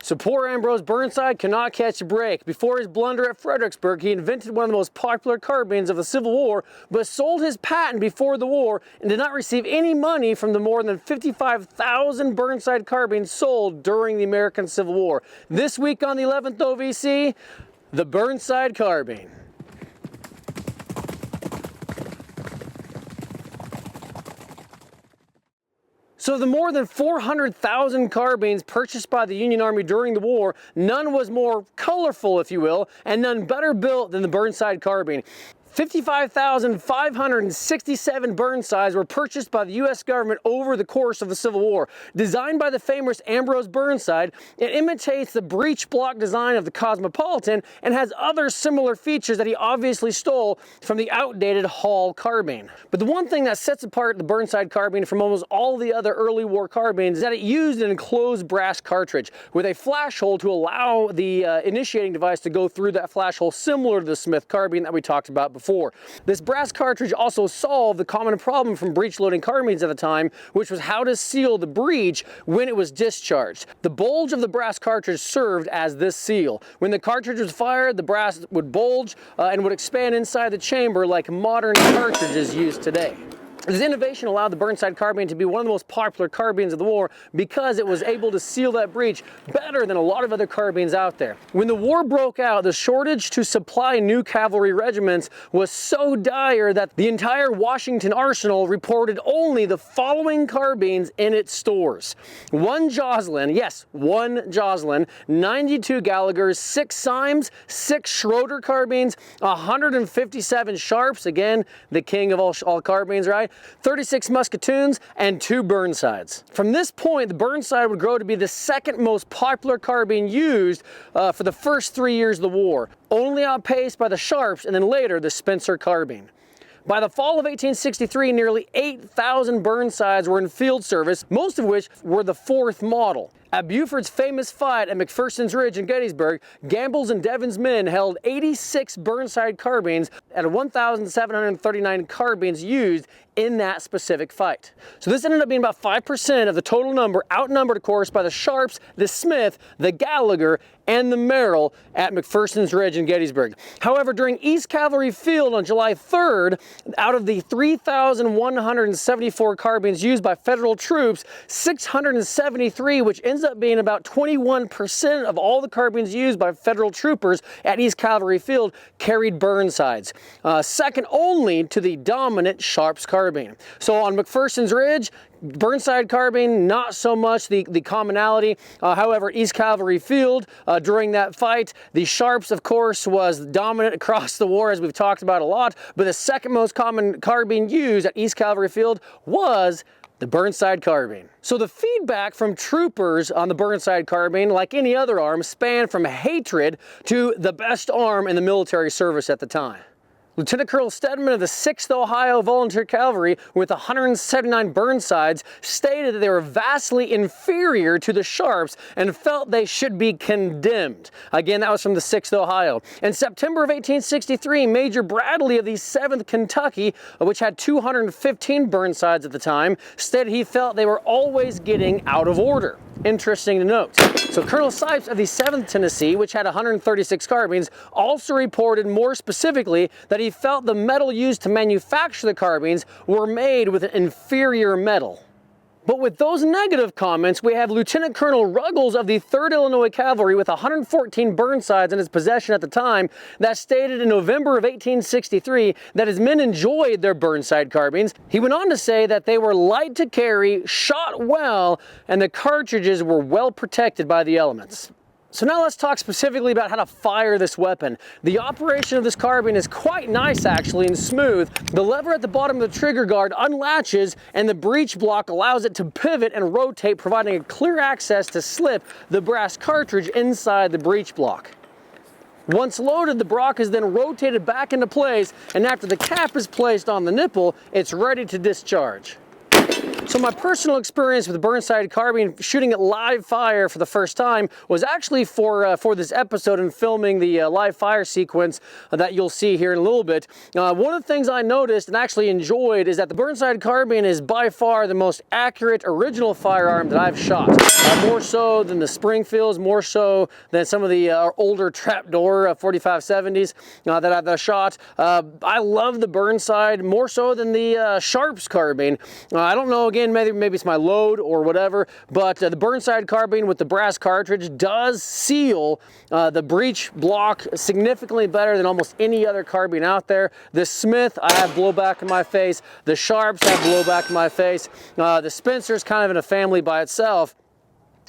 So poor Ambrose Burnside cannot catch a break. Before his blunder at Fredericksburg, he invented one of the most popular carbines of the Civil War, but sold his patent before the war and did not receive any money from the more than 55,000 Burnside carbines sold during the American Civil War. This week on the 11th OVC, the Burnside Carbine. So the more than 400,000 carbines purchased by the Union Army during the war, none was more colorful, if you will, and none better built than the Burnside carbine. 55,567 Burnsides were purchased by the U.S. government over the course of the Civil War. Designed by the famous Ambrose Burnside, it imitates the breech block design of the Cosmopolitan and has other similar features that he obviously stole from the outdated Hall carbine. But the one thing that sets apart the Burnside carbine from almost all the other early war carbines is that it used an enclosed brass cartridge with a flash hole to allow the initiating device to go through that flash hole, similar to the Smith carbine that we talked about before. This brass cartridge also solved the common problem from breech loading carbines at the time, which was how to seal the breech when it was discharged. The bulge of the brass cartridge served as this seal. When the cartridge was fired, the brass would bulge and would expand inside the chamber like modern cartridges used today. This innovation allowed the Burnside carbine to be one of the most popular carbines of the war because it was able to seal that breech better than a lot of other carbines out there. When the war broke out, the shortage to supply new cavalry regiments was so dire that the entire Washington arsenal reported only the following carbines in its stores. One Joslin, yes, one Joslin, 92 Gallaghers, 6 Symes, 6 Schroeder carbines, 157 Sharps, again, the king of all carbines, right? 36 Musketoons, and 2 Burnsides. From this point, the Burnside would grow to be the second most popular carbine used for the first 3 years of the war, only outpaced by the Sharps and then later the Spencer carbine. By the fall of 1863, nearly 8,000 Burnsides were in field service, most of which were the 4th model. At Buford's famous fight at McPherson's Ridge in Gettysburg, Gamble's and Devon's men held 86 Burnside carbines out of 1,739 carbines used in that specific fight. So this ended up being about 5% of the total number, outnumbered of course by the Sharps, the Smith, the Gallagher, and the Merrill at McPherson's Ridge in Gettysburg. However, during East Cavalry Field on July 3rd, out of the 3,174 carbines used by federal troops, 673, which ends up being about 21% of all the carbines used by federal troopers at East Cavalry Field, carried Burnsides, second only to the dominant Sharps carbine. So on McPherson's Ridge, Burnside carbine, not so much the commonality. However, East Cavalry Field, during that fight, the Sharps, of course, was dominant across the war, as we've talked about a lot, but the second most common carbine used at East Cavalry Field was the Burnside carbine. So the feedback from troopers on the Burnside carbine, like any other arm, spanned from hatred to the best arm in the military service at the time. Lieutenant Colonel Stedman of the 6th Ohio Volunteer Cavalry, with 179 Burnsides, stated that they were vastly inferior to the Sharps and felt they should be condemned. Again, that was from the 6th Ohio. In September of 1863, Major Bradley of the 7th Kentucky, which had 215 Burnsides at the time, stated he felt they were always getting out of order. Interesting to note. So Colonel Sipes of the 7th Tennessee, which had 136 carbines, also reported more specifically that he felt the metal used to manufacture the carbines were made with an inferior metal. But with those negative comments, we have Lieutenant Colonel Ruggles of the 3rd Illinois Cavalry with 114 Burnsides in his possession at the time that stated in November of 1863 that his men enjoyed their Burnside carbines. He went on to say that they were light to carry, shot well, and the cartridges were well protected by the elements. So now let's talk specifically about how to fire this weapon. The operation of this carbine is quite nice actually and smooth. The lever at the bottom of the trigger guard unlatches and the breech block allows it to pivot and rotate, providing a clear access to slip the brass cartridge inside the breech block. Once loaded, the block is then rotated back into place, and after the cap is placed on the nipple, it's ready to discharge. So my personal experience with the Burnside Carbine shooting at live fire for the first time was actually for this episode and filming the live fire sequence that you'll see here in a little bit. One of the things I noticed and actually enjoyed is that the Burnside Carbine is by far the most accurate original firearm that I've shot. More so than the Springfields, more so than some of the older trapdoor 4570s that I've shot. I love the Burnside more so than the Sharps carbine. I don't know, again, maybe it's my load or whatever, but the Burnside carbine with the brass cartridge does seal the breech block significantly better than almost any other carbine out there. The Smith, I have blowback in my face. The Sharps have blowback in my face. The Spencer's kind of in a family by itself.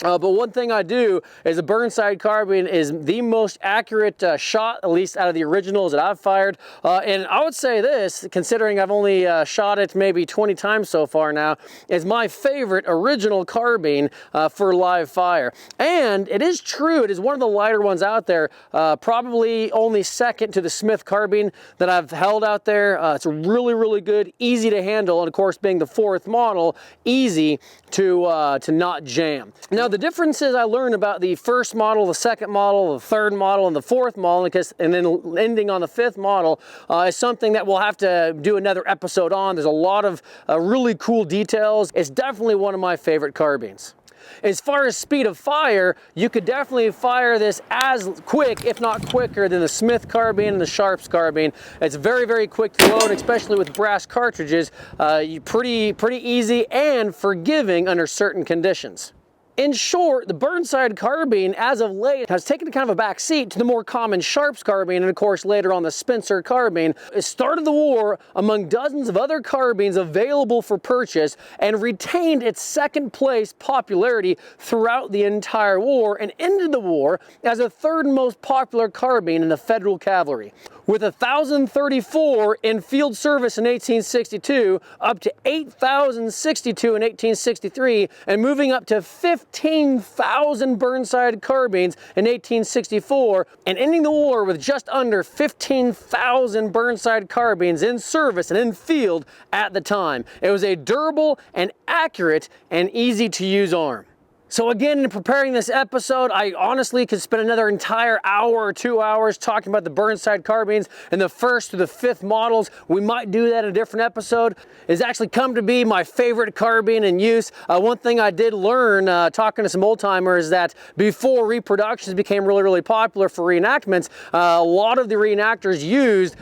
But one thing I do is the Burnside carbine is the most accurate shot, at least out of the originals that I've fired. And I would say this, considering I've only shot it maybe 20 times so far now, is my favorite original carbine for live fire. And it is true, it is one of the lighter ones out there, probably only second to the Smith carbine that I've held out there. It's really, really good, easy to handle, and of course, being the 4th model, easy to not jam. Now, the differences I learned about the 1st model, the 2nd model, the 3rd model, and the 4th model, and then ending on the 5th model, is something that we'll have to do another episode on. There's a lot of really cool details. It's definitely one of my favorite carbines. As far as speed of fire, you could definitely fire this as quick, if not quicker, than the Smith carbine and the Sharps carbine. It's very, very quick to load, especially with brass cartridges. Pretty easy and forgiving under certain conditions. In short, the Burnside carbine, as of late, has taken kind of a back seat to the more common Sharps carbine, and of course later on the Spencer carbine. It started the war among dozens of other carbines available for purchase and retained its 2nd place popularity throughout the entire war, and ended the war as the 3rd most popular carbine in the Federal Cavalry. With 1,034 in field service in 1862, up to 8,062 in 1863, and moving up to 15,000 Burnside carbines in 1864, and ending the war with just under 15,000 Burnside carbines in service and in field at the time. It was a durable and accurate and easy to use arm. So again, in preparing this episode, I honestly could spend another entire hour or 2 hours talking about the Burnside carbines and the 1st to the 5th models. We might do that in a different episode. It's actually come to be my favorite carbine in use. One thing I did learn talking to some old timers, that before reproductions became really, really popular for reenactments, a lot of the reenactors used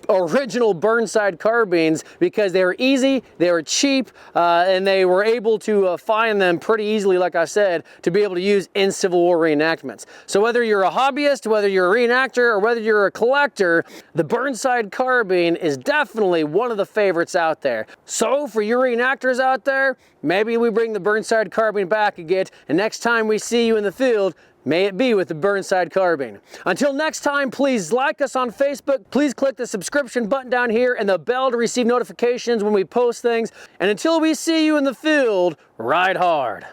original Burnside carbines because they were easy, they were cheap, and they were able to find them pretty easily, like I said, to be able to use in Civil War reenactments. So whether you're a hobbyist, whether you're a reenactor, or whether you're a collector, the Burnside carbine is definitely one of the favorites out there. So for your reenactors out there, maybe we bring the Burnside carbine back again, and next time we see you in the field, may it be with the Burnside carbine. Until next time, please like us on Facebook. Please click the subscription button down here and the bell to receive notifications when we post things. And until we see you in the field, ride hard.